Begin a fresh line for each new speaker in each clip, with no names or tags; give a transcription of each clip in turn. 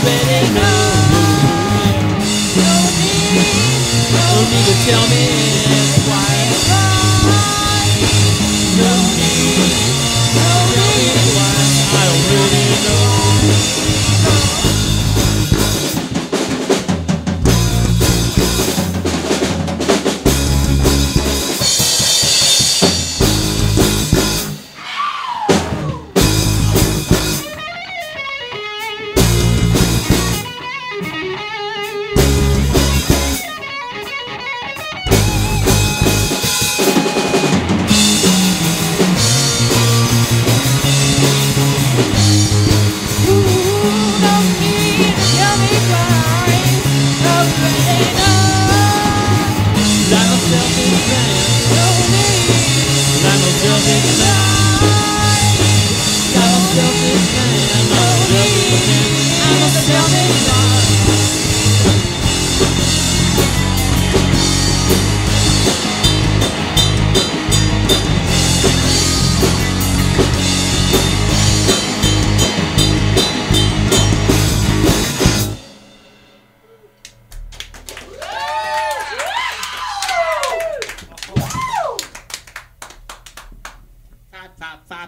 already know. No need to tell me why. No need to tell me why. I already know.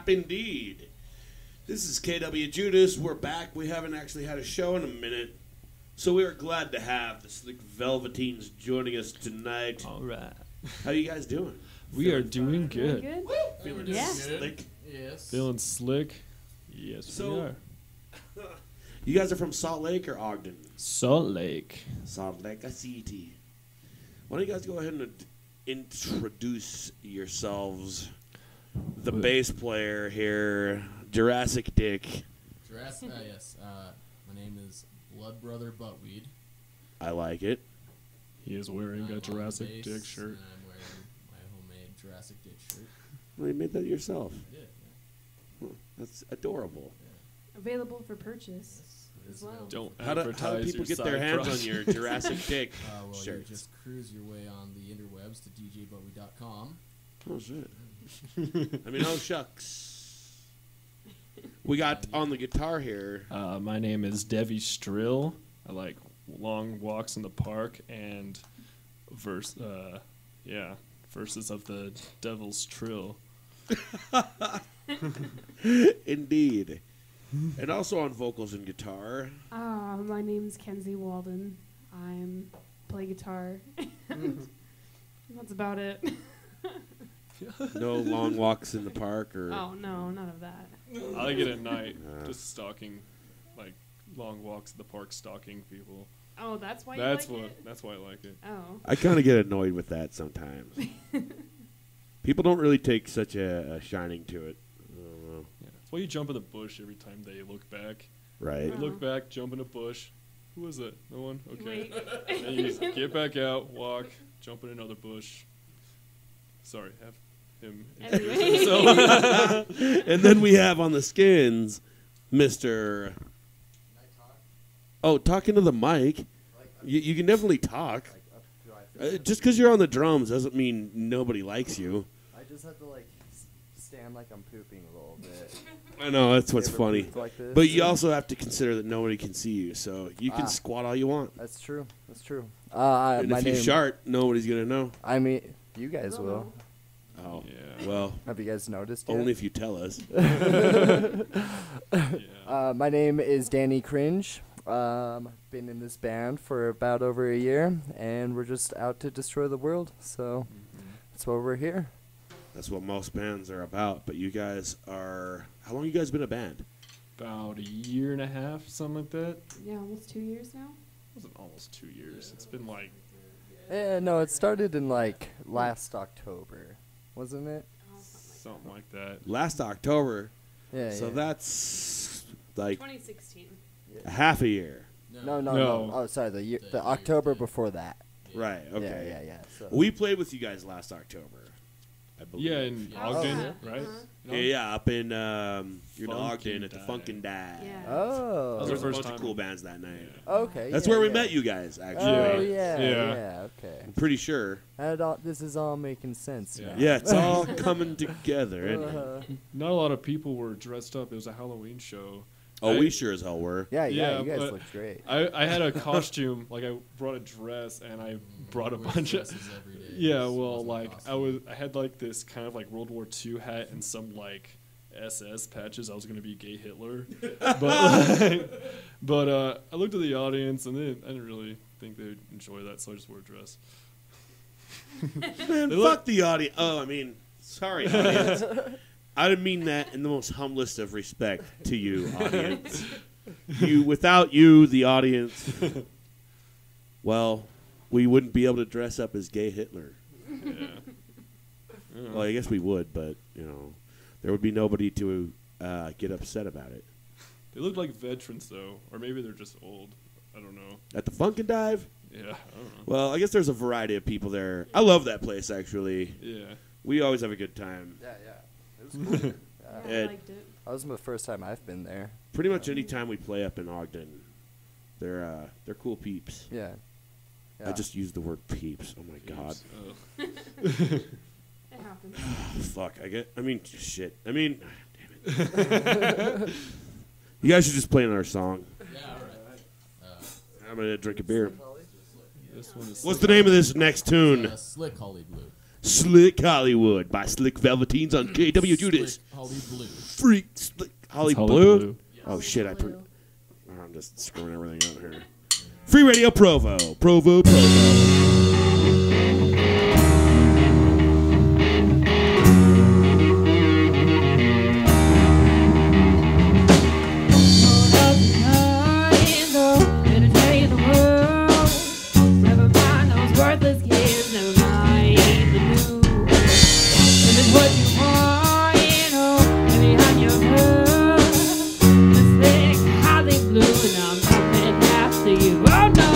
Indeed. This is KWJUDAS. We're back. We haven't actually had a show in a minute, so we are glad to have the Slick Velveteens joining us tonight.
All right.
How you guys doing?
We are doing good.
Feeling
Yeah.
slick?
Yes.
Feeling slick? Yes,
So-
we are.
You guys are from Salt Lake or Ogden?
Salt Lake.
Salt Lake City. Why don't you guys go ahead and introduce yourselves? The bass player here, Jurassic Dick.
Yes. My name is Blood Brother Buttweed.
I like it.
He is wearing
I'm
a
on
Jurassic
bass,
Dick shirt.
And I'm wearing my homemade Jurassic Dick shirt.
Well, you made that yourself.
I did, yeah.
Huh, that's adorable.
Available for purchase.
It is
Wow.
available.
Don't
How do
advertise
people
your
get their
side
hands
project.
on your Jurassic Dick
Well, you
shirts?
just cruise your way on the interwebs to djbuttweed.com.
Oh, shit. I mean, oh, shucks. We got on the guitar here.
My name is Devi Strill. I like long walks in the park and verses of the Devil's Trill.
Indeed. And also on vocals and guitar.
My name's Kenzie Walden. I'm play guitar. That's about it.
No long walks in the park or.
Oh no, none of that.
I like it at night, just stalking, like long walks in the park, stalking people.
Oh, that's why
That's
you like
what.
it?
That's why I like it.
Oh.
I kind of get annoyed with that sometimes. People don't really take such a shining to it. I don't know.
Yeah. That's why you jump in the bush every time they look back.
Right.
You look back, jump in a bush. Who was it? No one? Okay.
Wait.
And you just get back out, walk, jump in another bush. Sorry, have him introduce
Anyway.
himself.
And then we have on the skins, Mr. Oh, talking to the mic. You can definitely talk. Just because you're on the drums doesn't mean nobody likes you.
I just have to stand like I'm pooping a little bit.
I know, that's what's
You ever
funny.
pooped like this?
But you also have to consider that nobody can see you, so you can
Ah.
squat all you want.
That's true. That's true.
And
My
if you
name.
shart, nobody's going to know.
I mean, you guys will.
Oh,
Yeah.
well,
Have you guys noticed yet?
only if you tell us.
Yeah.
My name is Danny Cringe. Been in this band for about over a year, and we're just out to destroy the world. So that's why we're here.
That's what most bands are about. But you guys are... How long you guys been a band?
About a year and a half, something like that.
Yeah, almost 2 years now.
It wasn't almost 2 years. It's been like
No, it started in last October, wasn't it?
something like that.
Last October.
Yeah.
So
yeah.
that's like
2016.
a half a year.
No.
No.
Oh, sorry. The
year
October
thing.
before that.
Right, okay.
Yeah. So.
We played with you guys last October, I believe.
Yeah, in
Yeah.
Ogden,
Oh.
right?
Uh-huh.
Yeah, up in
Funkin'
Ogden at the
Die.
Funkin' Die.
Yeah.
Oh.
There was a
First
bunch of
time.
cool bands that night.
Okay.
That's
yeah,
where we
yeah.
met you guys, actually.
Oh
Yeah.
yeah. Okay.
I'm pretty sure.
This is all making sense
Yeah.
now.
Yeah, it's all coming together, isn't it?
Uh,
Not a lot of people were dressed up. It was a Halloween show,
Oh, we sure as hell were.
Yeah,
Yeah,
you guys
but
look great.
I had a costume, like I brought a dress and I brought a
Wear
bunch of.
dresses every day.
Yeah,
This
well,
wasn't a
like
costume.
I had like this kind of like World War II hat and some like SS patches. I was gonna be gay Hitler, but I looked at the audience and I didn't really think they'd enjoy that, so I just wore a dress.
Man, fuck the audience. Oh, I mean, sorry, audience. I didn't mean that in the most humblest of respect to you, audience. Without you, the audience, well, we wouldn't be able to dress up as gay Hitler.
Yeah.
Well, I guess we would, but, there would be nobody to get upset about it.
They look like veterans though, or maybe they're just old. I don't know.
At the Funk and Dive?
Yeah, I don't know.
Well, I guess there's a variety of people there. I love that place, actually.
Yeah.
We always have a good time.
Yeah. It was cool.
Yeah,
Ed.
I liked it.
That was the first time I've been there.
Pretty much any time we play up in Ogden, they're cool peeps.
Yeah.
I just used the word peeps. Oh, my God.
Oh.
It happens.
Fuck. Shit. Damn it. You guys should just play another song.
Yeah, all right.
I'm going to drink a beer.
This one is
What's the name of this next tune?
Slick Holly Blue.
Slick Hollywood by Slick Velveteens on KWJUDAS.
Slick Holly Blue.
Freak Slick Holly
It's Holly
Blue?
Blue.
Oh, shit.
Blue.
I'm just screwing everything up here. Free Radio Provo. Provo.
Blue, and I'm coming after you. Oh no!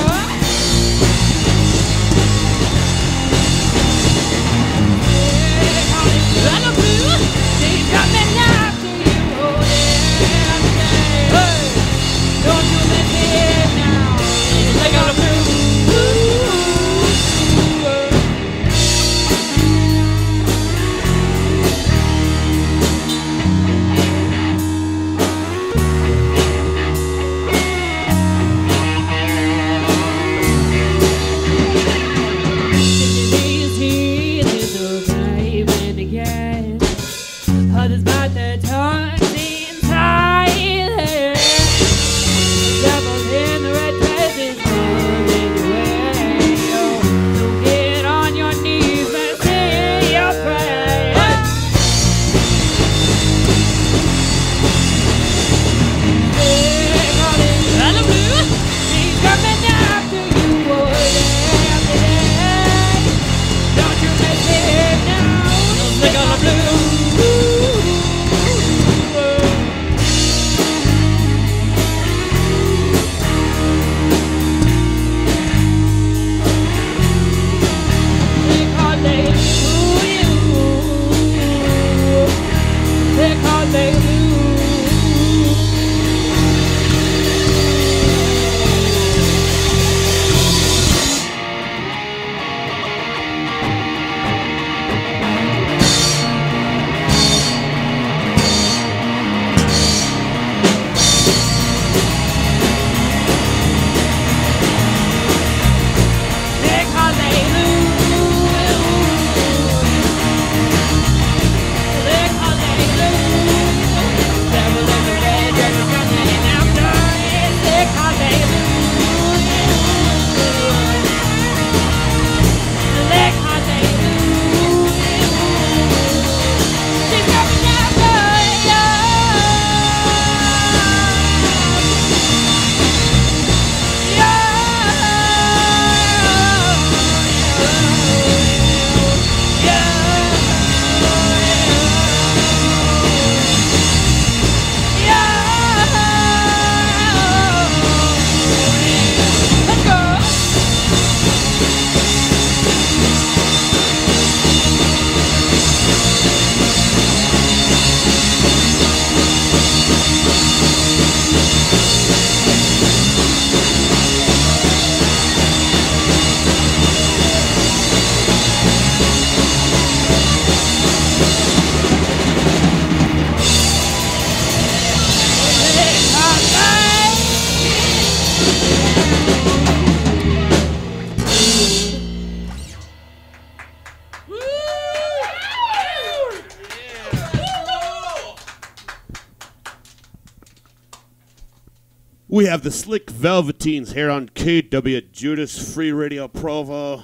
We have the Slick Velveteens here on KWJUDAS Free Radio Provo,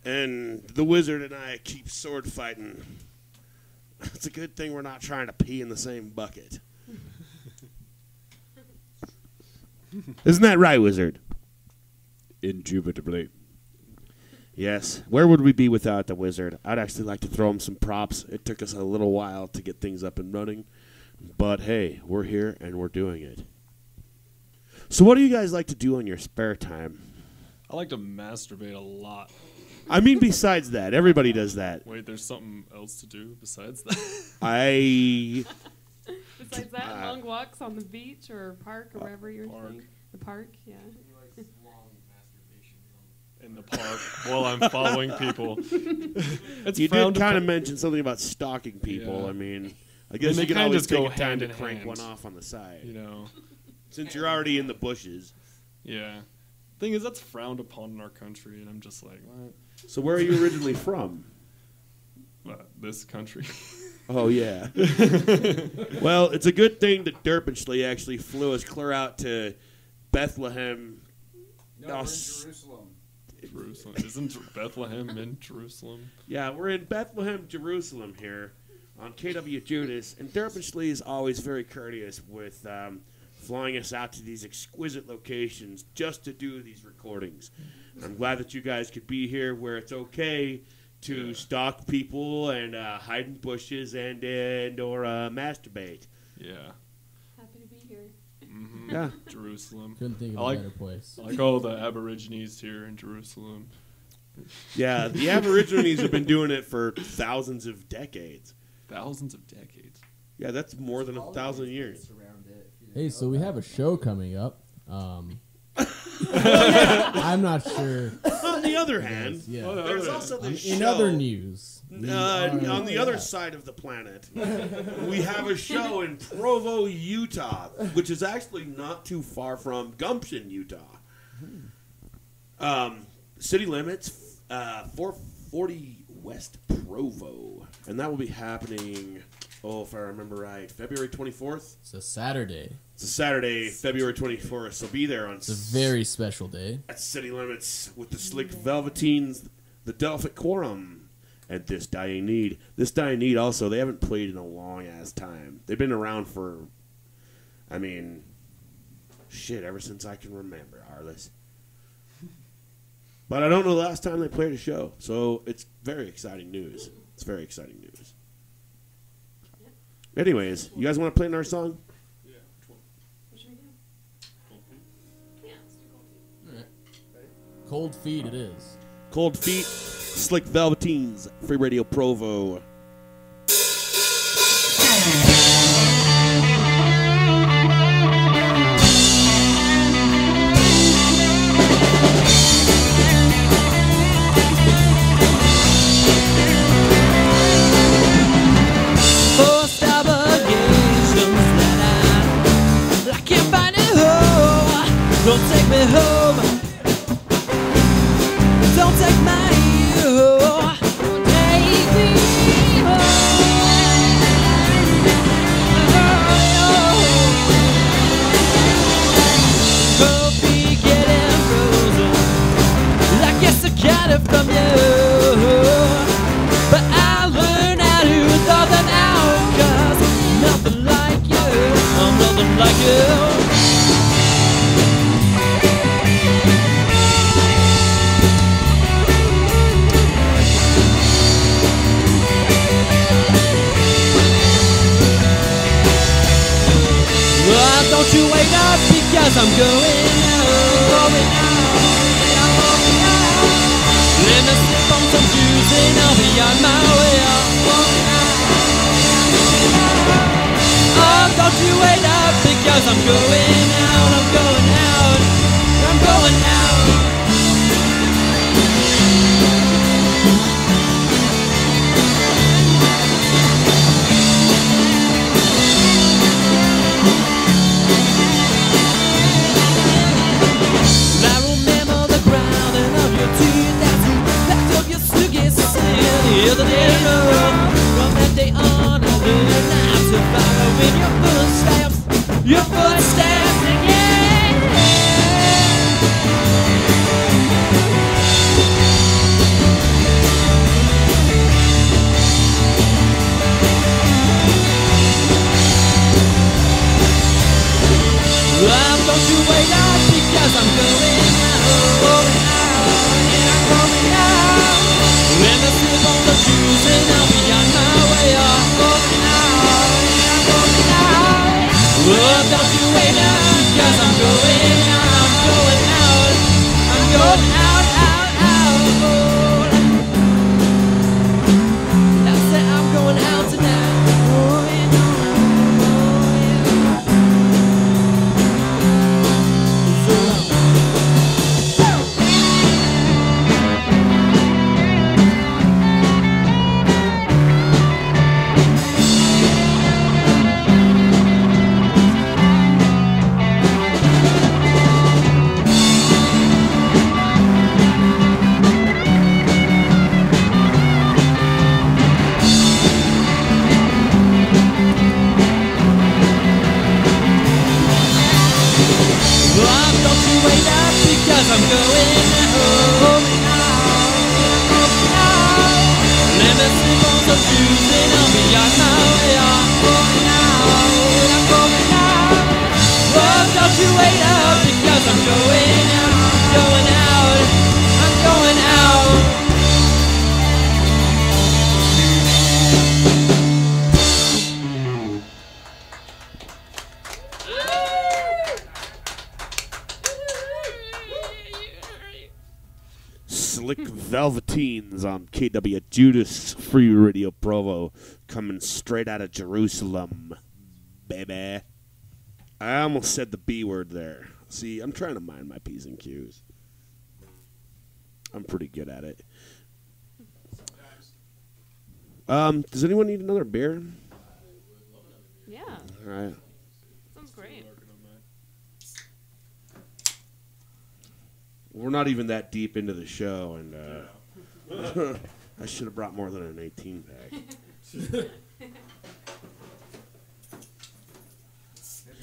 and the wizard and I keep sword fighting. It's a good thing we're not trying to pee in the same bucket. Isn't that right, wizard?
Indubitably.
Yes. Where would we be without the wizard? I'd actually like to throw him some props. It took us a little while to get things up and running, but hey, we're here and we're doing it. So what do you guys like to do in your spare time?
I like to masturbate a lot.
I mean, besides that, everybody does that.
Wait, there's something else to do besides that?
Besides that, long walks on the beach or park or wherever you're saying. The park, yeah.
In the park while I'm following people.
You did kind of mention something about stalking people.
Yeah.
I mean, I guess you can always take a time to crank one off on the side.
You know.
Since you're already in the bushes.
Yeah. Thing is, that's frowned upon in our country, and I'm just like, what?
So where are you originally from?
This country.
Oh, yeah. Well, it's a good thing that Derpinchley actually flew us clear out to Bethlehem.
No, we're in Jerusalem.
Jerusalem. Isn't Bethlehem in Jerusalem?
Yeah, we're in Bethlehem, Jerusalem here on KWJUDAS, and Derpinchley is always very courteous with flying us out to these exquisite locations just to do these recordings. I'm glad that you guys could be here where it's okay to stalk people and hide in bushes and or masturbate.
Yeah.
Happy to be here.
Mm-hmm.
Yeah.
Jerusalem.
Couldn't think of a better place.
I like all the Aborigines here in Jerusalem.
Yeah, the Aborigines have been doing it for thousands of decades.
Thousands of decades.
Yeah, that's more than 1,000 years.
Hey, so we have a show coming up. I'm not sure.
On the other hand,
Yeah.
there's also the show.
In other news,
on the other side of the planet, we have a show in Provo, Utah, which is actually not too far from Gumption, Utah. City limits, 440 West Provo. And that will be happening, if I remember right, February 24th?
it's a Saturday.
It's a Saturday, February 24th, so be there on...
It's a very special day.
At City Limits with the Slick Velveteens, the Delphic Quorum, and This Dying Need. This Dying Need also, they haven't played in a long-ass time. They've been around for, ever since I can remember, Arliss. But I don't know the last time they played a show, so it's very exciting news. It's very exciting news. Anyways, you guys want to play another song?
What should we do? Yeah, let's do cold feet.
Cold feet it is.
Cold Feet, Slick Velveteens, Free Radio Provo.
Don't take me home. Don't take my you. Take me home. Hope be getting frozen. I guess I got it from you. But I learned how to throw them out. 'Cause nothing like you. I'm nothing like you. Don't you wait up because I'm going out. Let me slip on some shoes and I'll be on my way out. Oh, don't you wait up because I'm going out. I'm going out. I'm going out. The other day, from that day on, I learned not to follow in your footsteps. Your footsteps. wait up because I'm going out. Let me slip on some shoes and I'll be on my way. I'm going out. Oh, don't you wait up because I'm going out. Going out. I'm going out.
Slick Velveteens on KWJUDAS Free Radio Provo, coming straight out of Jerusalem, baby. I almost said the B word there. See, I'm trying to mind my P's and Q's. I'm pretty good at it. Does anyone need another beer?
Yeah,
All right.
sounds great.
We're not even that deep into the show, and I should have brought more than an 18-pack.
Maybe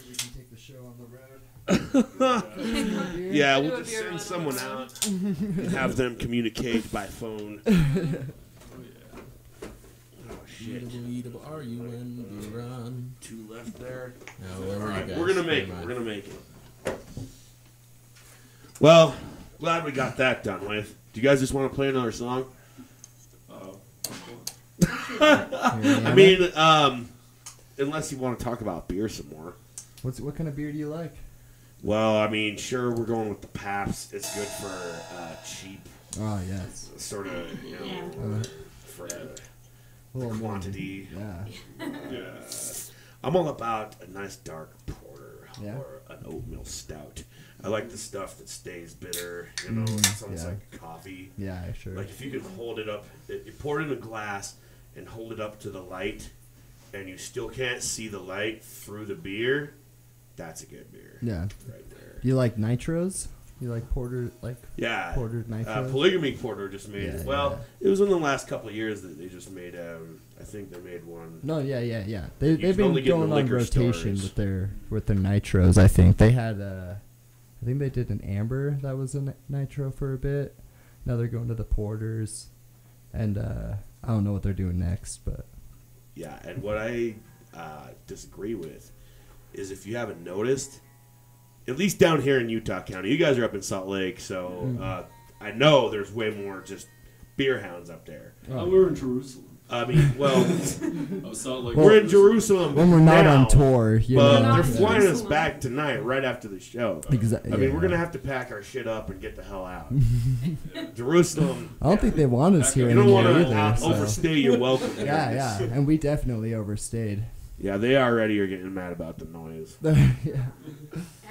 we can take the show on the road.
Yeah, we'll just send someone out and have them communicate by phone. Oh, shit.
Eatable are you when you run?
2 left there.
No, where
All
were
right,
you guys?
we're going to make it.
Never
We're
mind.
going to make it. Well, glad we got that done with. Do you guys just want to play another song? I mean, unless you want to talk about beer some more.
What kind of beer do you like?
Well, I mean, sure, we're going with the Pabst. It's good for cheap,
Oh yes.
sort of, you know, for
Well,
quantity.
Yeah.
I'm all about a nice dark porter
Yeah.
or an oatmeal stout. I like the stuff that stays bitter. You know, it's almost
yeah.
like coffee.
Yeah, sure.
Like if you could hold it up, you pour it in a glass and hold it up to the light, and you still can't see the light through the beer. That's a good beer.
Yeah.
Right there.
You like nitros? You like porter, like
Yeah.
porter nitros?
Polygamy Porter just made.
Yeah,
well, it was in the last couple of years that they just made. I think they made one.
No, yeah.
You
They've
can
been
only get in
going
the
on
liquor
rotation
stores.
with their nitros. I think they had. I think they did an amber that was a nitro for a bit. Now they're going to the porters, and I don't know what they're doing next, but
Yeah, and what I disagree with is if you haven't noticed, at least down here in Utah County, you guys are up in Salt Lake, so I know there's way more just beer hounds up there.
Oh, we're in Jerusalem.
I mean, well,
Oh, Salt Lake.
we're in Jerusalem
when we're not
now,
on tour, you
but
know.
they're
Yeah.
flying us
Jerusalem.
back tonight, right after the show.
Exactly.
I mean, we're gonna have to pack our shit up and get the hell out. Jerusalem.
I don't think they want us here
You don't
anymore
want
either.
to
so.
overstay your welcome. here.
Yeah, and we definitely overstayed.
Yeah, they already are getting mad about the noise.
Yeah.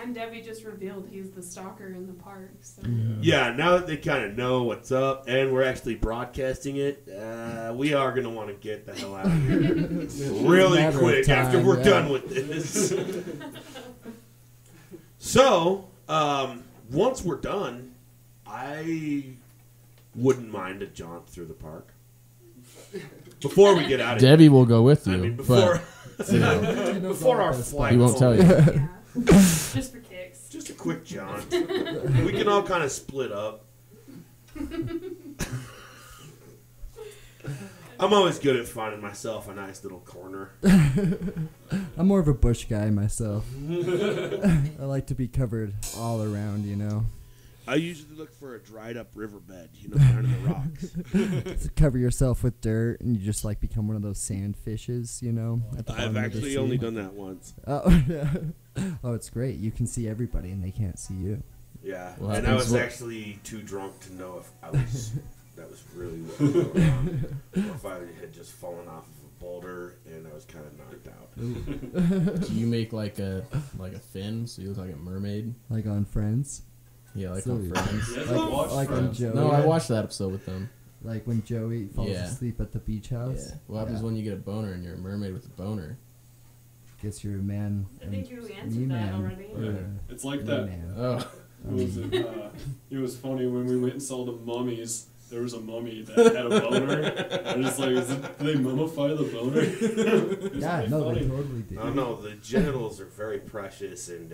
And Debbie just revealed he's the stalker in the park. So.
Yeah, now that they kind of know what's up and we're actually broadcasting it, we are going to want to get the hell out of here really
matter of
quick after
time,
we're
yeah.
done with this. So, once we're done, I wouldn't mind a jaunt through the park. Before we get out of here.
Debbie will go with you,
I mean, before,
but you know,
before our flight.
he won't tell you.
Yeah. Just for kicks.
Just a quick jaunt. We can all kind of split up. I'm always good at finding myself a nice little corner.
I'm more of a bush guy myself. I like to be covered all around, you know.
I usually look for a dried up riverbed, you know, down in the rocks.
To cover yourself with dirt and you just like become one of those sand fishes, you know. At the
I've
bottom of the
actually
sea.
only done that once.
Oh, yeah. Oh, it's great. You can see everybody and they can't see you.
Yeah,
Well,
and I was
what-
actually too drunk to know if I was. That was really what was going on. Or if I had just fallen off of a boulder and I was kind of knocked out.
Do you make like a fin so you look like a mermaid?
Like on Friends.
Yeah, like
So
on
you-
Friends.
Like when Joey.
No, I watched that episode with them.
Like when Joey falls
Yeah.
asleep at the beach house.
Yeah. What happens when you get a boner and you're a mermaid with a boner?
Guess you're a man.
I think you answered that
man,
already.
or
Yeah.
a
It's like
me
that.
man.
Oh,
What was it? It was funny when we went and saw the Mummies. there was a mummy that had a boner. I'm just like, did they mummify the boner?
Yeah, no, they totally did.
Oh no, the genitals are very precious and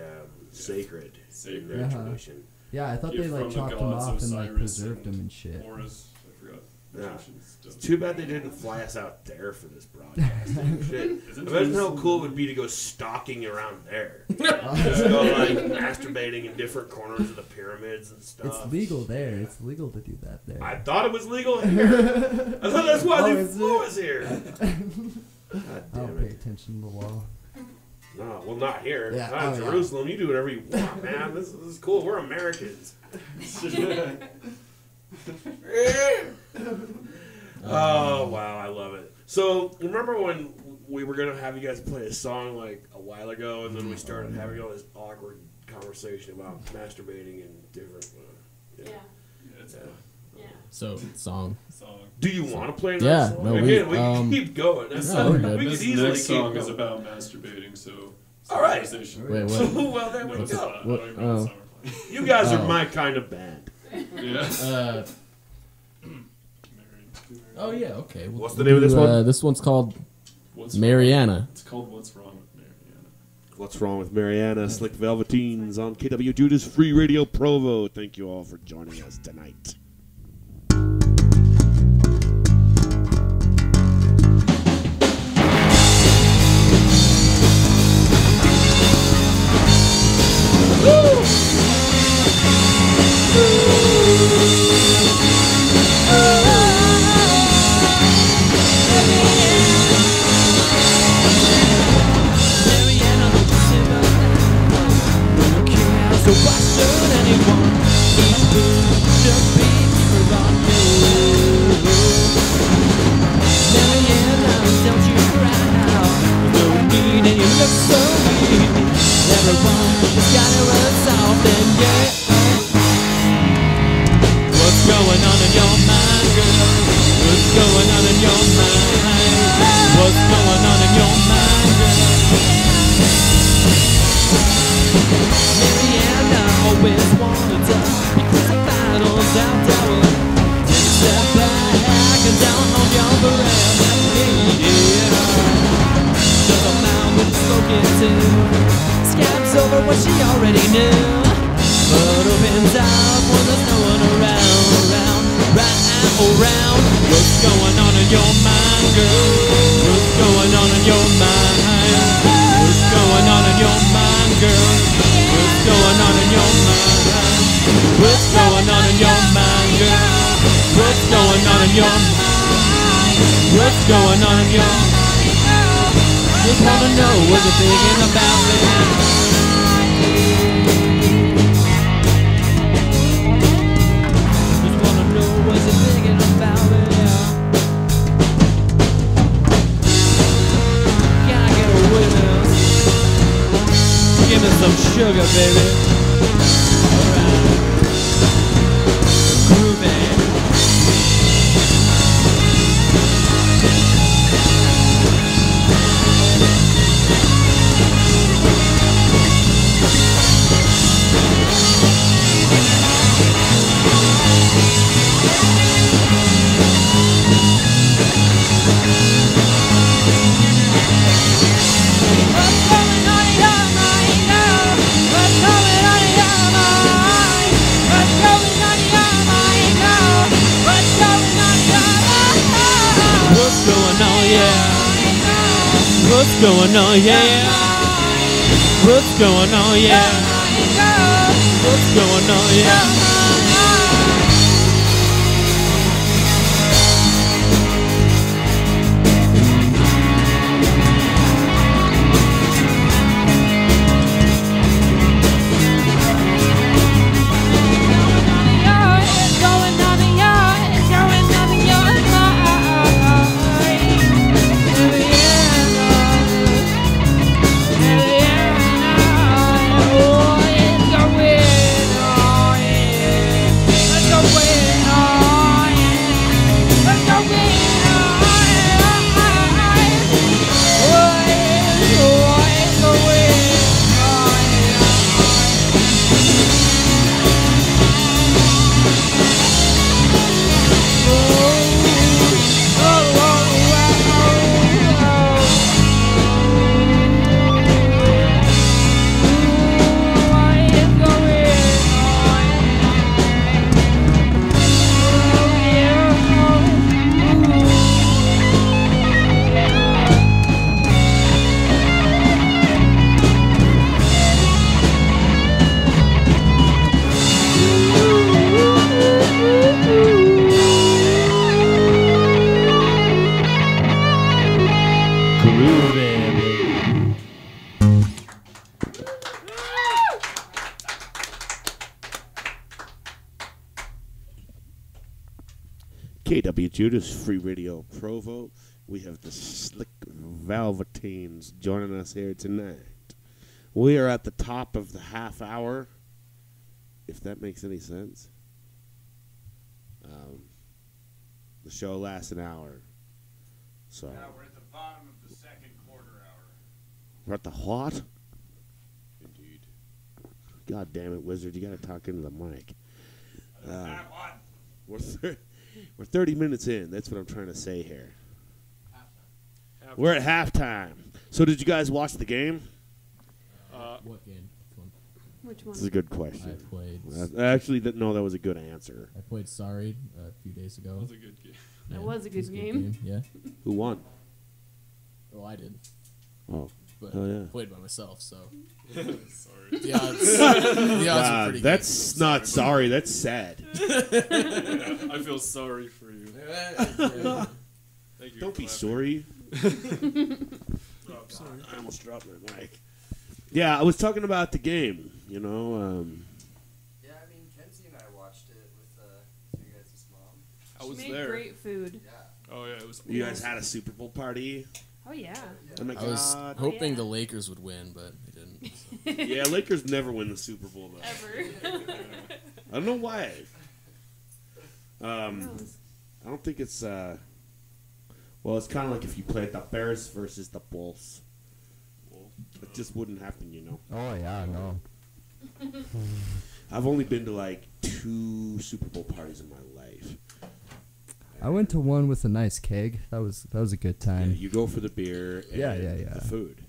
sacred in their tradition.
Yeah, I thought they like chopped them off and like preserved them and shit.
Horus, I forgot.
Yeah. It's too bad they didn't fly us out there for this broadcast. Shit. Imagine how cool it would be to go stalking around there. Just go like masturbating in different corners of the pyramids and stuff.
It's legal there. It's legal to do that there.
I thought it was legal here. I thought that's why they flew us here. God
I don't
damn
pay
it.
attention to the law.
No, well, not here.
Yeah.
Not in Jerusalem. You do whatever you want, man. This is cool. We're Americans. Oh, wow. I love it. So, remember when we were going to have you guys play a song like a while ago, and then we started having all this awkward conversation about masturbating and different...
Yeah.
So, song.
Do you want to play another
Yeah,
song?
no,
Again, we can keep going. That's
no, we're good.
we
This
could easily
next
keep
song
going.
is about masturbating, so...
All right.
conversation.
Wait, what?
Well, there we
What's
go.
that?
What-
I don't even know what
oh.
song we're playing.
You guys are
Oh.
my kind of band.
Yeah.
Oh, yeah, okay. We'll-
What's the name of this one?
This one's called
What's
Mariana.
It's called What's Wrong with Mariana.
What's Wrong with Mariana? Slick Velveteens on KWJUDAS Free Radio Provo. Thank you all for joining us tonight.
So why should anyone each food should be for on you? Mariana, don't you cry now. No need and you look so weak. Everyone has got it resolved and yeah. What's going on in your mind, girl? What's going on in your mind? What's going on in your mind, girl? Mariana always wanted to because the battle's outdoors. Take a step back and down on your veranda. Yeah. Doesn't mind what you're spoken to. Scabs over what she already knew. But opens out when there's no one around. What's going on in your mind, girl? What's going on in your mind? What's going on in your mind, girl? What's going on in your mind? What's going on in your mind, girl? What's going on in your mind? What's going on in your mind? Just wanna know what you're thinking about me. Just wanna know what you're thinking about me. Can I get a witness? Give me some sugar, baby. Alright. Groovy. What's going on in your mind, girl? What's going on in your mind? What's going on in your mind, girl? What's going on in your mind? What's going on, yeah? What's going on, yeah? What's going on, yeah? What's going on, yeah?
KWJUDAS, Free Radio Provo. We have the slick Velveteens joining us here tonight. We are at the top of the half hour, if that makes any sense. The show lasts an hour. So
Now we're at the bottom of the second quarter hour.
we're at the what? Indeed. God damn it, Wizard. You got to talk into the mic. We're 30 minutes in. That's what I'm trying to say here. We're at halftime. So did you guys watch the game?
What game?
Which one?
This is a good question.
I played.
Actually, no, that was a good answer.
I played Sorry a few days ago.
That was a good game.
That
Yeah,
was a
it was
good game.
Yeah.
Who won?
Well, I did.
Oh,
But
Oh, yeah.
I played by myself, so
Sorry.
the odds
wow,
are pretty
that's not sorry. That's sad.
Yeah, I feel sorry for you.
good.
Thank you.
Don't
for
be
clapping.
sorry.
Oh, I'm sorry.
I almost dropped my mic. Yeah, I was talking about the game. You know,
Yeah, I mean, Kenzie and I watched it with your guys' mom.
I was
She made
there.
great food.
Yeah.
Oh yeah, it was.
you guys had a Super Bowl party.
Oh yeah.
Oh my
I was
God.
hoping
yeah.
the Lakers would win, but they didn't. So.
Yeah, Lakers never win the Super Bowl though.
Ever.
I don't know why.
Gross.
I don't think it's. Well, it's kind of like if you played the Bears versus the Bulls. It just wouldn't happen, you know.
Oh, yeah, no.
I've only been to like 2 Super Bowl parties in my life.
I went to one with a nice keg. That was a good
Yeah,
time.
you go for the beer and
Yeah.
the food.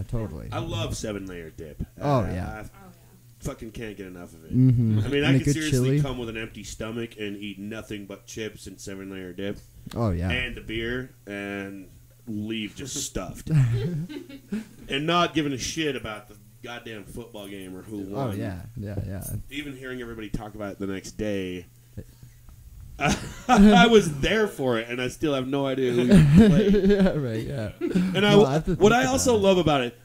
Totally.
I love 7-layer dip.
Oh, yeah.
I
Oh yeah.
fucking can't get enough of it.
Mm-hmm.
I mean,
And
I
a
could
good
seriously
chili.
come with an empty stomach and eat nothing but chips and 7-layer dip
Oh, yeah.
and the beer and leave just stuffed. And not giving a shit about the goddamn football game or who won.
Oh, yeah. Yeah.
Even hearing everybody talk about it the next day, I was there for it, and I still have no idea who played.
Yeah, right, yeah.
And
No, I have to
what
think
I
about
also
it.
love about it,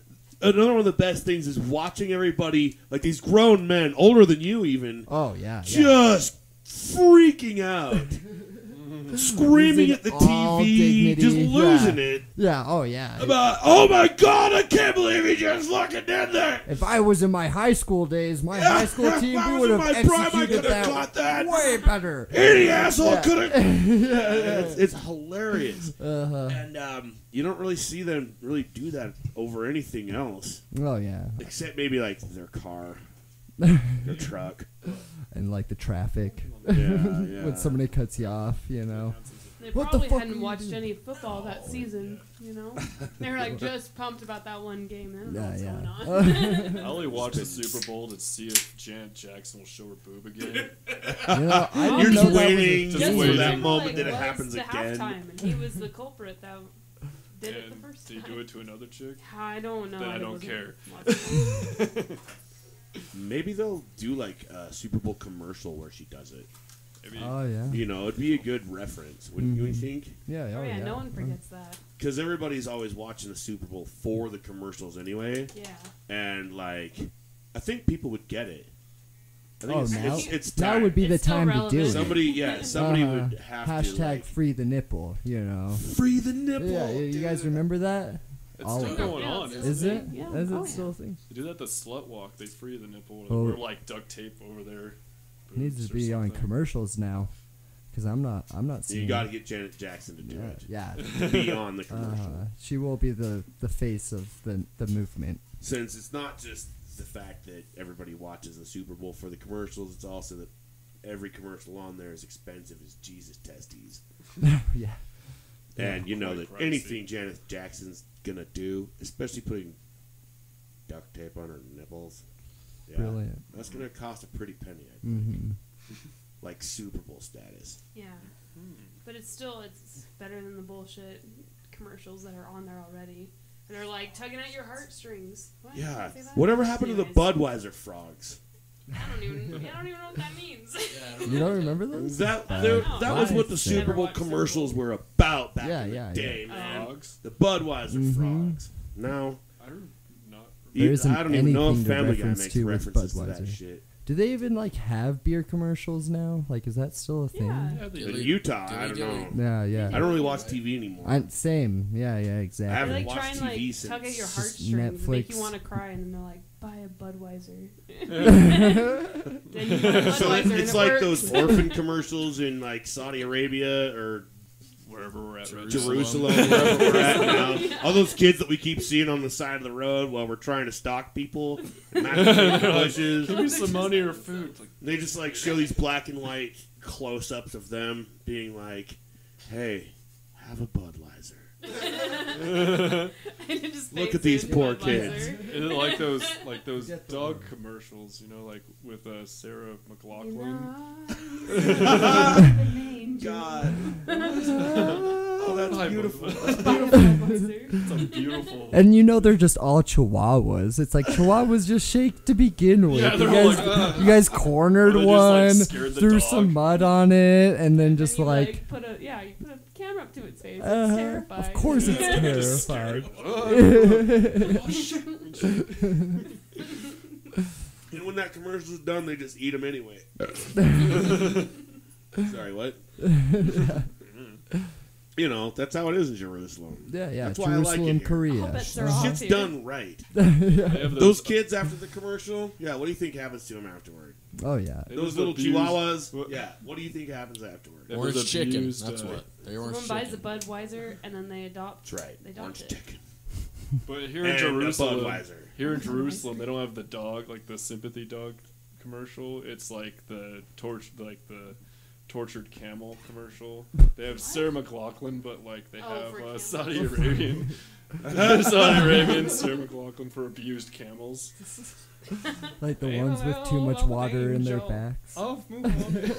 another one of the best things is watching everybody, like these grown men, older than you even,
Oh, yeah.
just freaking out. Screaming
Losing
at the
all
TV,
dignity,
just losing
yeah.
it.
Yeah, oh, yeah.
About, oh my God, I can't believe he just fucking did that.
If I was in my high school days, my high school
If
team,
I
we
was
would
in
have
my prime, I
executed
could have caught that.
way better.
Any asshole
Yeah.
could have. It's hilarious.
Uh-huh.
And you don't really see them really do that over anything else.
Oh, yeah.
Except maybe like their car, their truck.
And, like, the traffic.
Yeah.
When somebody cuts you off, you know.
They
What the
probably
fuck are
hadn't
you
watched
doing?
any football that season, you know? They were like just pumped about that one game. They don't know what's going on.
I only watched the Super Bowl to see if Janet Jackson will show her boob again.
You know, I
You're
didn't
just
know that was a
waiting
Just
for
waiting.
that
Timberlake
moment that it
was
happens
the
again.
halftime, and he was the culprit that did it the
And
first
did he
time.
do it to another chick?
I don't know.
Then I don't
wasn't
care.
watching.
Maybe they'll do like a Super Bowl commercial where she does it.
Maybe.
Oh, yeah.
You know, it'd be a good reference, wouldn't you think?
Yeah,
Oh yeah, no one forgets that.
Because everybody's always watching the Super Bowl for the commercials anyway.
Yeah.
And like, I think people would get it. I think
Oh,
it's,
now?
it's
Now
time.
would be the
It's still
time to do
relevant.
it.
Somebody would have
hashtag
to like,
free the nipple, you know.
free the nipple.
Yeah, you guys remember that?
It's
all
still
of
going
Yeah,
on.
it's
Isn't
Is
it?
it?
Yeah.
Is it
Oh,
still a
yeah.
thing?
They do that the slut walk. They free the nipple.
Oh.
Or like duct tape over there.
Needs to be on commercials now, because I'm not
So
seeing.
you got to get Janet Jackson to do
yeah,
it.
yeah.
To be on the commercial.
She will be the face of the movement.
Since it's not just the fact that everybody watches the Super Bowl for the commercials, it's also that every commercial on there is expensive as Jesus testes.
Yeah.
And you know that
Quite pricey.
anything Janet Jackson's gonna do, especially putting duct tape on her nipples, yeah,
Brilliant.
that's gonna cost a pretty penny. I think.
Mm-hmm.
Like Super Bowl status.
Yeah. But it's better than the bullshit commercials that are on there already. And they're like tugging at your heartstrings. What? Did
Yeah.
I say that?
Whatever happened to the
Anyways,
Budweiser frogs?
I don't even know what that means.
You don't remember those?
That
I
there-
don't know.
that was what the
Never
Super Bowl
watched Super
commercials
Bowl.
were about back
Yeah,
in the
yeah,
day,
yeah.
man.
Frogs.
The Budweiser
Mhm.
frogs. Now,
I don't not.
There isn't
I don't even know if
anything to
Family Guy
reference
makes
to with
references to that
Budweiser.
shit.
Do they even like have beer commercials now? Like, is that still a thing?
Yeah.
In Utah, I don't know.
Yeah.
I don't really watch TV anymore.
Same. Yeah, exactly.
I haven't
They like
watched
try and
TV
like
since
tug at your
just
heartstrings and make you
Netflix.
want to cry, and then they're like, buy a Budweiser. Then you buy a
So
Budweiser and
it's
it
like
works.
those orphan commercials in like Saudi Arabia or
Wherever we're at.
Jerusalem, wherever we're at now. All those kids that we keep seeing on the side of the road while we're trying to stalk people, and bushes.
Give me some money or food. Like,
They just like show these black and white close-ups of them being like, "Hey, have a Budweiser."
And it just
Look
fades
at these
in
poor
Budweiser.
kids.
is it like those dog commercials, you know, like with Sarah McLachlan?
God. Oh, that's
Hi,
beautiful.
It's a beautiful.
And you know they're just all chihuahuas. It's like chihuahuas just shake to begin with.
Yeah,
you,
they're all
guys,
like,
you guys cornered
Or they just, like,
one,
scared the
threw
dog.
some mud on it, and then just
And you,
like,
put a camera up to its face. It's
uh,
terrifying.
of course it's
Just scared
terrifying.
And when that commercial's done, they just eat them anyway. Sorry, what? You know, that's how it is in Jerusalem.
Yeah,
That's why I like it
Jerusalem,
here.
Korea.
I'll bet they're all
Shit's
here.
done right.
They have
Those kids after the commercial, yeah, what do you think happens to them afterward?
Oh yeah.
It
Those
was
little
abused.
chihuahuas,
What-
yeah, what do you think happens afterward?
It was
Orange chicken.
abused,
That's what. They
Someone
orange
buys a
chicken.
Budweiser and then they adopt.
That's right.
They adopt
Orange
it.
chicken.
But here in
And a
Jerusalem,
Budweiser.
here in Jerusalem, they don't have the dog, like the sympathy dog commercial. It's like the tortured camel commercial. They have Sarah McLachlan, but like they
Oh,
have
for camels.
Saudi Arabian, Saudi Arabian Sarah McLachlan for abused camels.
Like the
Hey,
ones with too much
of an
water in their
angel
backs.
Of Muhammad,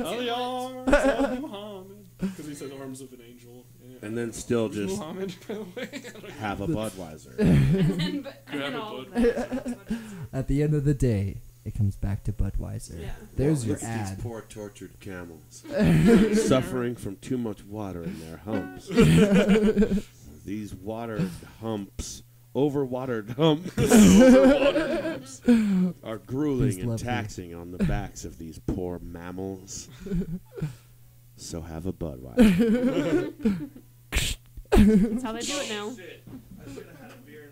on the arms of Muhammad, because he said arms of an angel. Yeah.
And then still
Who's
just
Muhammad, by the way.
have a Budweiser.
And
Grab
then
a
all of
Budweiser.
that.
At the end of the day, it comes back to Budweiser.
Yeah.
There's your
Look at
ad.
these poor tortured camels. Suffering from too much water in their humps. These watered humps, overwatered humps, are grueling
He's
and
lovely.
taxing on the backs of these poor mammals. So have a Budweiser.
That's how they do it now.
Shit. I should have had a beer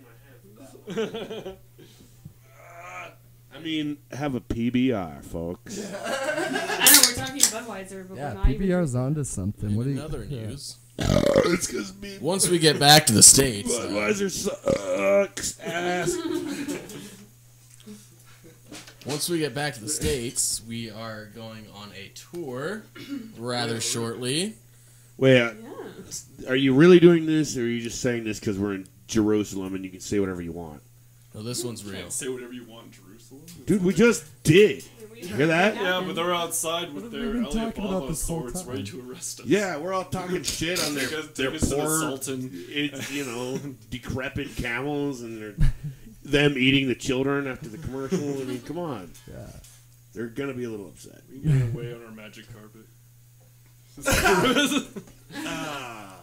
in my hand. I mean, have a PBR, folks.
I know we're talking Budweiser, but
Yeah,
we're not even.
PBR's onto something. What do
In
you?
other
yeah.
news,
It's because
once we get back to the States,
Budweiser sucks ass.
once we get back to the States, we are going on a tour rather shortly.
Wait,
Yeah.
are you really doing this, or are you just saying this because we're in Jerusalem and you can say whatever you want?
No, this one's
You
real.
can't say whatever you want in Jerusalem.
Dude, we just did.
You
hear that?
Yeah, but they're outside with
What have we
their
been
Elliot
talking about
Babo
this whole
swords
time?
ready to arrest us.
Yeah, we're all talking shit on their
Take us to the
poor,
Sultan.
decrepit camels and them eating the children after the commercial. I mean, come on.
Yeah.
They're going to be a little upset.
We can get away on our magic carpet.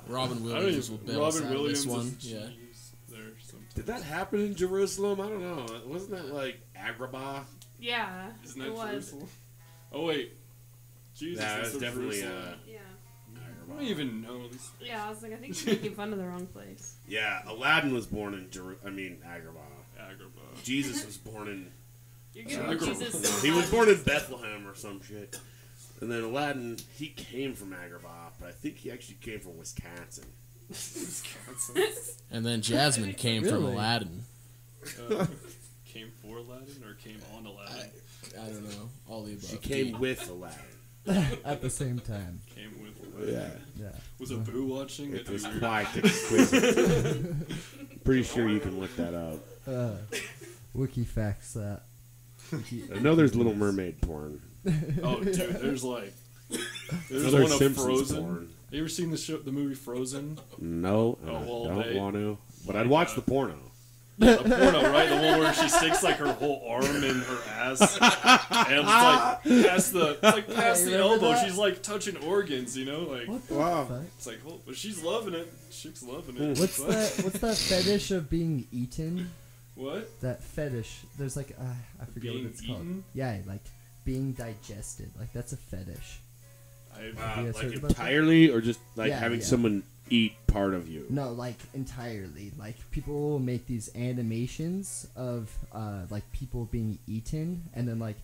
Robin
I don't
Williams will
even.
bail us
Robin
out of
Williams
this one.
is
Yeah.
there sometimes.
Did that happen in Jerusalem? I don't know. Wasn't that like Agrabah?
Yeah.
Isn't that
it was.
Jerusalem? Oh wait, Jesus.
Nah,
that's
that's
the
definitely
Jerusalem.
Yeah.
I don't even know these.
Yeah, I was like, I think you're making fun of the wrong place.
Yeah, Aladdin was born in Agrabah.
Agrabah.
Jesus was born in...
You're getting Jesus.
he was born in Bethlehem or some shit. And then Aladdin, he came from Agrabah, but I think he actually came from Wisconsin.
Wisconsin.
And then Jasmine came from
Really?
Aladdin.
Came for Aladdin or came on Aladdin?
I don't know. All the above.
She came with Aladdin.
At the same time.
Came with Aladdin.
Yeah.
Yeah.
Was Abu watching
It
it?
was
Weird.
quite exquisite. Pretty sure you can look that up.
Wiki facts that.
I know there's Little Mermaid porn.
Oh, dude, there's there's
Other
one of
Simpsons
Frozen.
porn.
You ever seen the movie Frozen?
No,
Oh,
I
well,
don't
they-
want to. But I'd watch the porno.
The porno, right? The one where she sticks her whole arm in her ass, and it's past the elbow.
that?
She's touching organs,
What the
Wow.
fuck?
It's but she's loving it. She's loving it.
What's that fetish of being eaten?
What?
That fetish. There's like I forget
Being
what it's called.
eaten?
Yeah, like being digested. Like that's a fetish.
I've
Have you guys
Like
heard about that?
entirely, or just like
Yeah,
having
yeah.
someone eat part of you?
No, like entirely. Like people will make these animations of like people being eaten, and then like,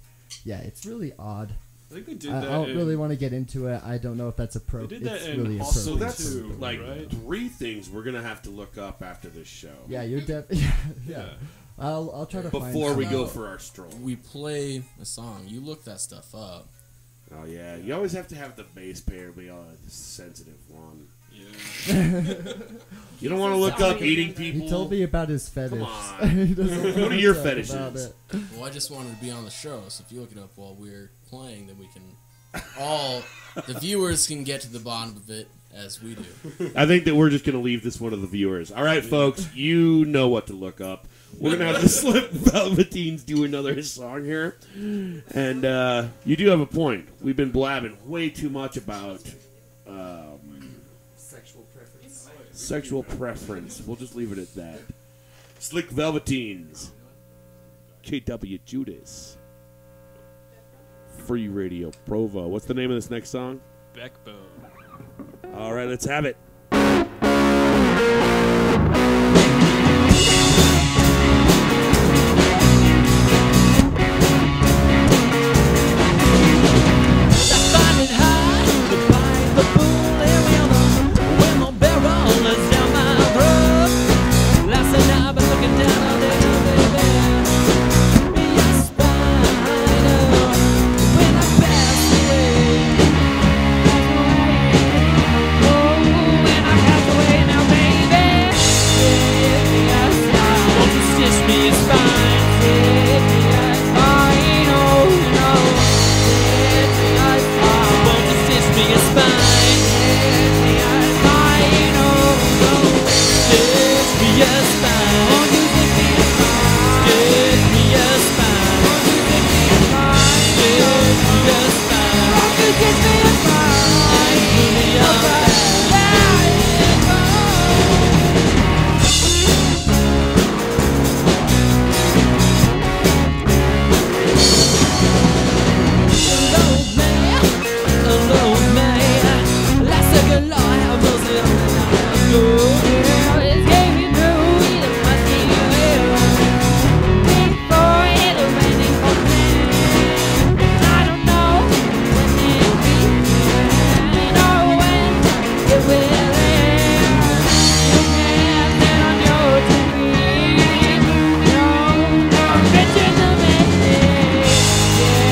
yeah, it's really odd.
I think they did
I
that.
don't
in,
really want to get into it. I don't know if that's
They
appropriate.
did that
It's
in
really
Also
So
appropriate.
that's
too,
like
right?
3 things we're gonna have to look up after this show.
Yeah, you're yeah.
Yeah.
I'll try to find
Before we
some.
go for our stroll.
We play a song. You look that stuff up.
Oh yeah, you always have to have the bass player be a sensitive one.
Yeah.
You don't want to look up eating people.
He told me about his fetish.
on.
He doesn't
Go to
wanna
your
talk
fetishes.
about it.
Well, I just wanted to be on the show, so if you look it up while we're playing, then we can all the viewers can get to the bottom of it as we do.
I think that we're just gonna leave this one to the viewers. All right, folks, you know what to look up. We're gonna have to slip Velveteens do another song here, and you do have a point. We've been blabbing way too much about
Sexual preference.
sexual preference. We'll just leave it at that. Slick Velveteens, KWJUDAS, Free Radio Provo. What's the name of this next song?
Backbone.
All right, let's have it.
I find it hard to bite the bullet when the barrel is down my throat. Last night I've been looking down on it, baby. Be a spider when I pass away. Oh, when I pass away now, baby. Give me a smile. Won't you stitch me a spine? Give me a spine, oh no. Won't you stitch me a spine? Stitch me a spine, oh no. Stitch me a spine. Won't you stitch me a spine? Stitch me a spine. Won't you stitch me a spine?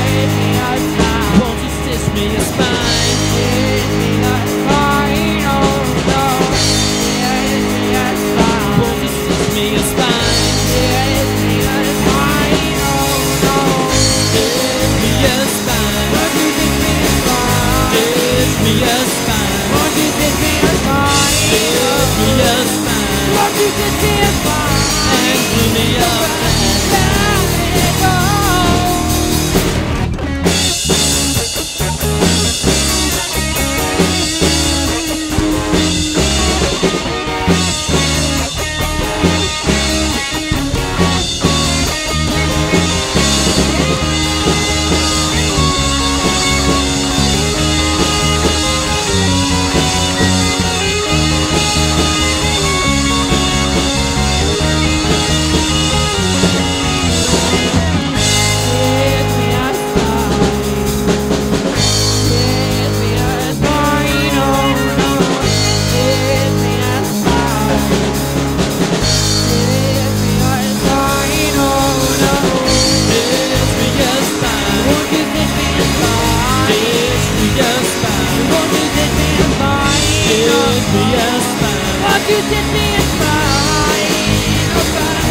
Stitch me a spine. Won't you stitch me a spine? Stitch me a spine. Won't you stitch me a spine? Stitch me a spine, oh no. Stitch me a spine. Won't you stitch me a spine? Stitch me a spine, oh no. Stitch me a spine. Won't you stitch me a spine? Stitch me a spine. Won't you stitch me a spine? Stitch me a spine. Won't you stitch me a spine? And glue me up and let it go. You did me a spine, oh God,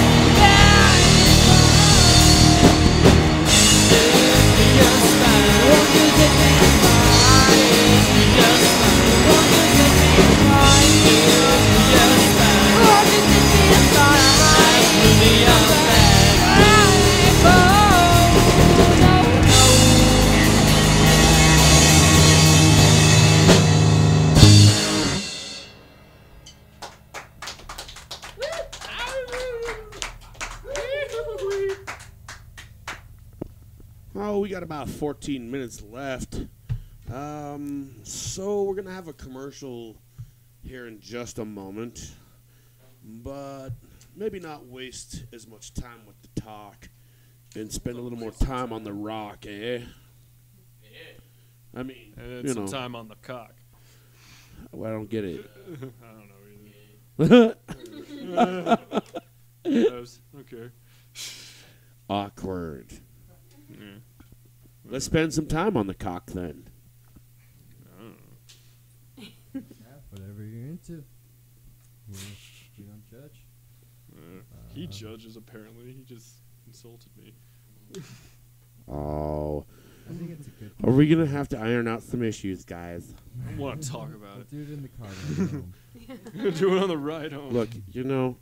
did me a spine, won't you did me a spine, did me a spine, won't you did me a spine, did me a spine, won't you did me a spine, did me a spine, oh no.
got about 14 minutes left. So we're going to have a commercial here in just a moment. But maybe not waste as much time with the talk and spend a little more time on the rock, eh? I mean,
And some time on the cock.
Well, I don't get it.
I don't know either. Okay.
Awkward.
Yeah.
Let's spend some time on the cock then.
Yeah, whatever you're into. We don't judge.
He judges, apparently. He just insulted me.
Oh.
I think it's a good
Are we going to have to iron out some issues, guys?
I want to talk about it.
Do it in the car. Ride home.
Do it on the ride home.
Look, you know,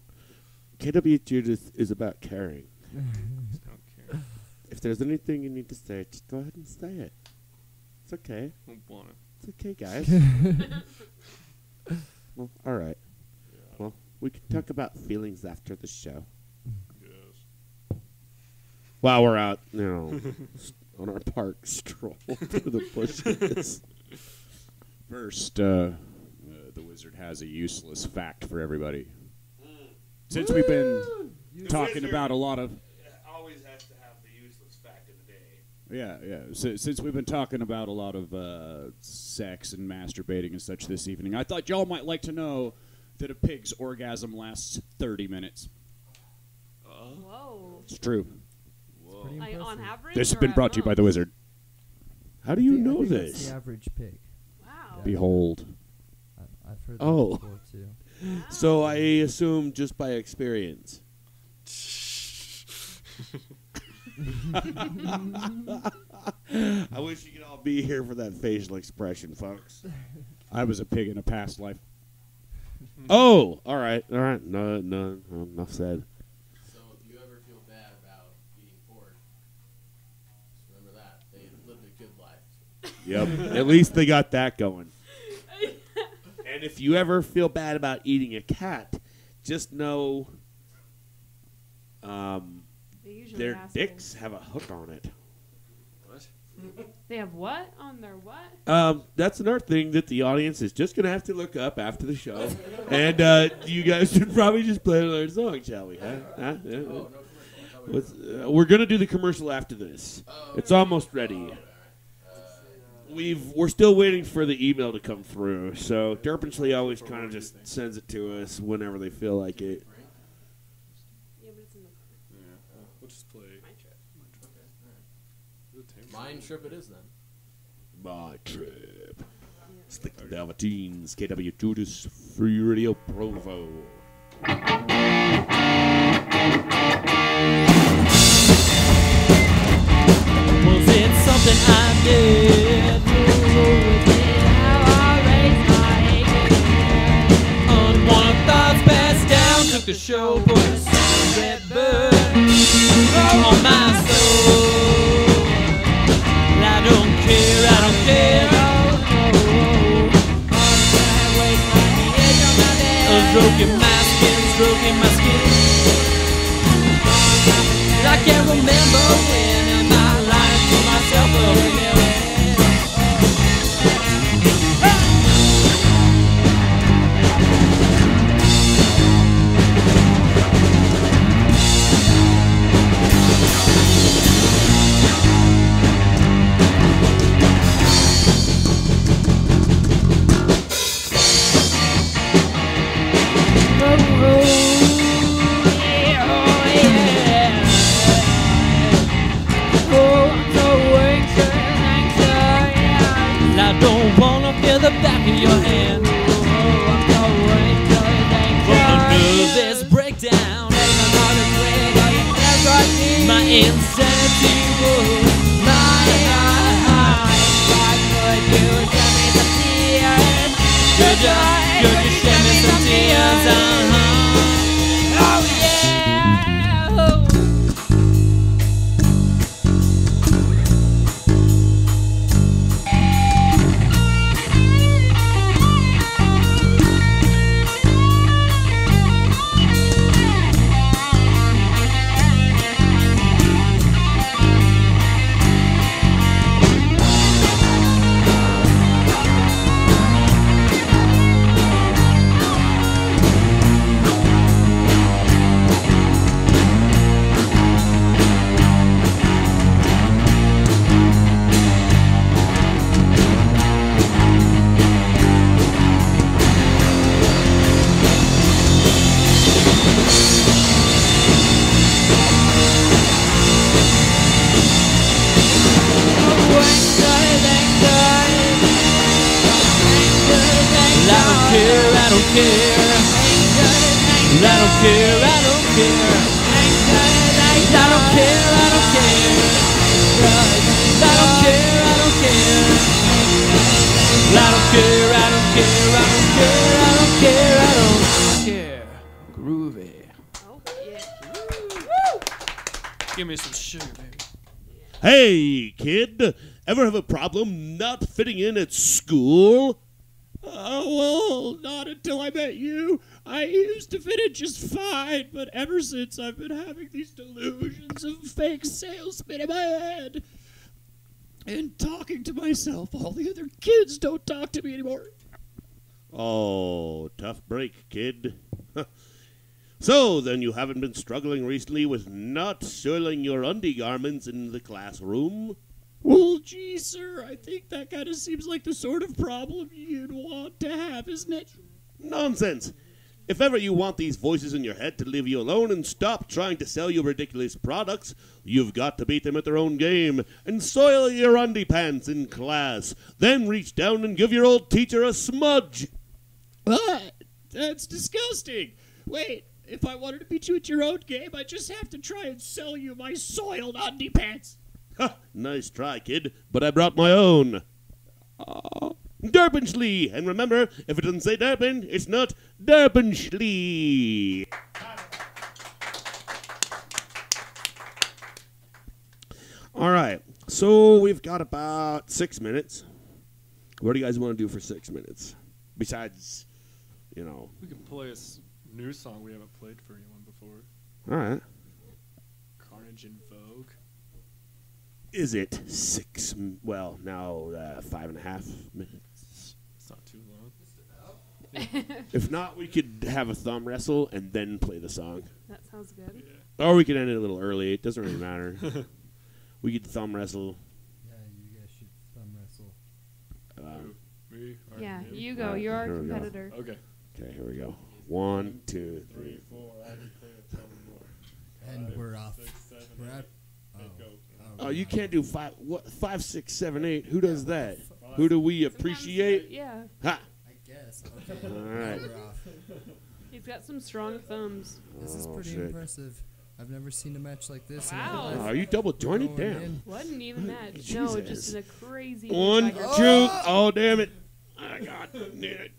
KWJUDAS is about caring.
Just don't care.
If there's anything you need to say, just go ahead and say it. It's okay.
I don't want to.
It's okay, guys. Well, all right.
Yeah.
Well, we can talk about feelings after the show.
Yes.
While we're out, you know, on our park stroll through the bushes.
First, the wizard has a useless fact for everybody. Since we've been talking about a lot of...
always has to have the useless fact of the day.
Yeah. So, since we've been talking about a lot of sex and masturbating and such this evening, I thought y'all might like to know that a pig's orgasm lasts 30 minutes.
Whoa.
It's true.
Pretty
Like
impressive.
on average?
This has
or
been
at
brought to you by the
most?
wizard.
How do you
I
know
think that's
this?
the average pig.
Wow.
Behold.
I've heard that
Oh.
before too.
Wow.
So I assume just by experience. I wish you could all be here for that facial expression, folks.
I was a pig in a past life.
Oh, all right. No, enough said.
So if you ever feel bad about eating pork, just remember that. They lived a good life.
Yep. At least they got that going. And if you ever feel bad about eating a cat, just know
They usually
their
assholes.
dicks have a hook on it.
What?
They have what on their what?
That's another thing that the audience is just going to have to look up after the show. And you guys should probably just play another song, shall we? Huh? We're going to do the commercial after this. It's almost ready. We're still waiting for the email to come through. So Derpinsley always kind of just sends it to us whenever they feel like it.
Yeah, but it's in the car.
Yeah. We'll just play.
My trip.
Mine trip it is then.
My trip. It's the Velveteens, KWJUDAS, Free Radio Provo.
Was it something I did? Was it how I raised my head? Unwanted thoughts passed down, took the show for a cigarette burn on my soul. I don't care, I don't care. Stroking my skin, stroking my skin. I can't remember when am I lying to myself again. The back of your hand. Under this breakdown, my insanity was my Could you shed me some tears? Oh yeah. I don't care. I don't care, I don't care. I don't care, I don't care. I don't care, I don't care. I don't care, I don't care, I don't care, I don't care, I don't care. Groovy.
Oh, yeah.
Give me some sugar, baby.
Hey, kid, ever have a problem not fitting in at school?
Well, not until I met you. I used to fit in just fine, but ever since I've been having these delusions of fake salesmen in my head. And talking to myself, all the other kids don't talk to me anymore.
Oh, tough break, kid. So, then you haven't been struggling recently with not soiling your undergarments in the classroom?
Well, gee, sir, I think that kind of seems like the sort of problem you'd want to have, isn't it?
Nonsense. If ever you want these voices in your head to leave you alone and stop trying to sell you ridiculous products, you've got to beat them at their own game and soil your underpants in class. Then reach down and give your old teacher a smudge.
What? That's disgusting. Wait, if I wanted to beat you at your own game, I just have to try and sell you my soiled underpants.
Ha! Nice try, kid, but I brought my own. Derpinschlee! And remember, if it doesn't say Derpin, it's not Derpinschlee. All right, so we've got about 6 minutes. What do you guys want to do for 6 minutes? Besides, you know.
We can play a new song we haven't played for anyone before.
All right.
Carnage in Vogue.
Is it 6, well, now 5.5 minutes?
It's not too long.
If not, we could have a thumb wrestle and then play the song.
That sounds good.
Yeah.
Or we could end it a little early. It doesn't really matter. We could thumb wrestle.
Yeah, you guys should thumb wrestle.
Me? Or
Yeah,
him?
you go.
Alright,
You're our
here we go.
competitor.
Okay.
Okay, here we go. 1, 2, 3.
And we're off. We're at.
Oh, you can't do 5, 6, 7, 8. Who does that? Who do we appreciate?
Yeah.
Ha!
I guess. Okay.
All right.
We're off.
He's got some strong thumbs.
This is
Oh,
pretty
shit.
impressive. I've never seen a match like this. in my
Wow.
life.
Oh, are you double jointed?
Going
Damn.
in.
Wasn't even match. No,
Jesus.
just in a crazy.
1, 2.
tiger.
Oh, damn it. I got lookity.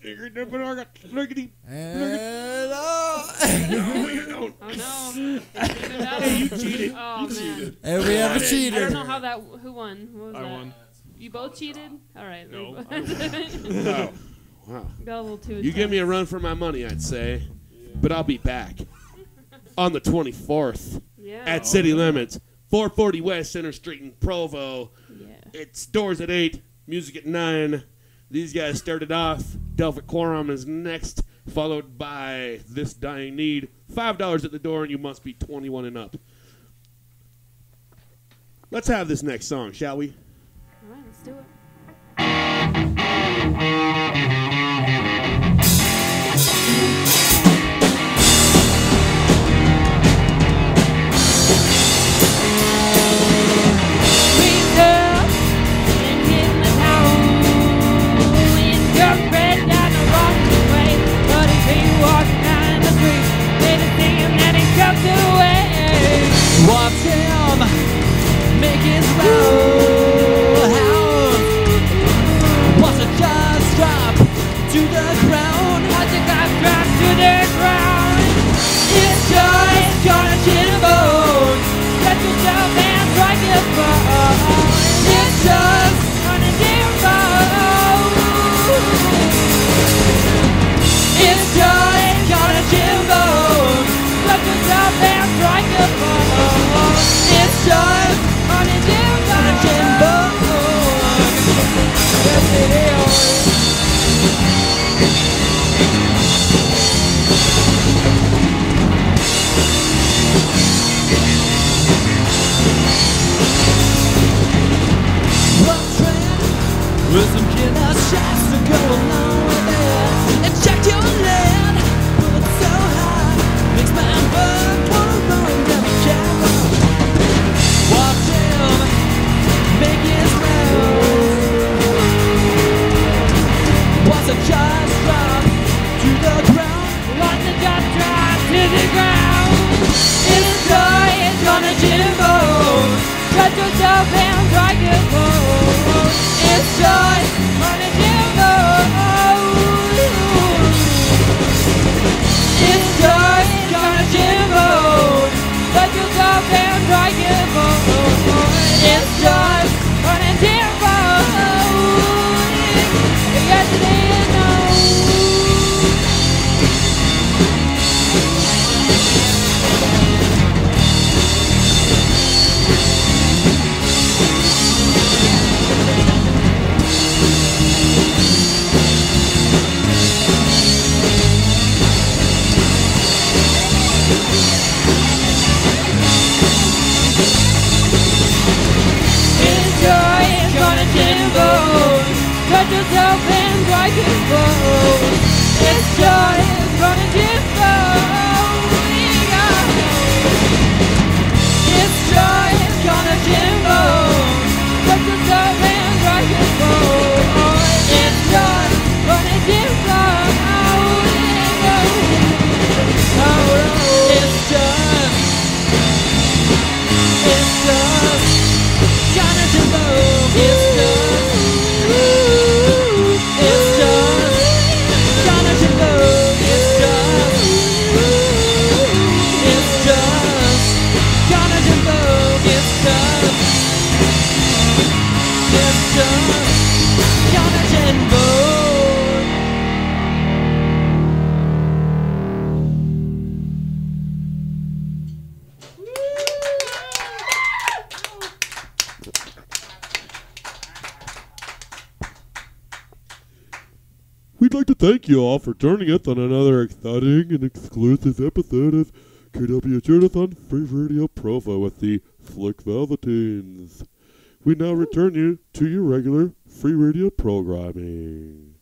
And
No, you don't.
Oh no! Hey,
You cheated.
Oh man!
and we have a
I don't
cheater.
know how that. Who won? What was
I
that?
won.
You both cheated? All right.
No,
Wow. Wow.
Got a little too.
You give me a run for my money, I'd say. But I'll be back on the 24th
Yeah.
at City Limits, 440 West Center Street in Provo.
Yeah.
It's doors at 8, music at 9. These guys started off. Delphic Quorum is next, followed by This Dying Need. $5 at the door, and you must be 21 and up. Let's have this next song, shall we?
All right, let's do it.
Watch him make his rounds. Watch it just drop to the ground. Watch it just drop to the ground. It's just gonna hit a bone. Get yourself and strike it bone. It's just gonna hit a bone. It's just gonna hit a bone. Get yourself and strike it bone. It's just gonna hit a bone. Yes, it is. With some killer shots to go along with it. And check your lead, pull it so high, makes my blood wanna run down the channel. Watch him make his rounds. Watch it just drop to but just open like a boat. It's joy is running too slow. It's joy is gonna Jimbo, but just open like a boat. It's joy running too slow. It's just gonna Jimbo. It's just gonna Jimbo. It's just gonna Jimbo. It's just gonna Jimbo.
We'd like to thank you all for joining us on another exciting and exclusive episode of KWJUDAS on Free Radio Provo with the Slick Velveteens. We now return you to your regular free radio programming.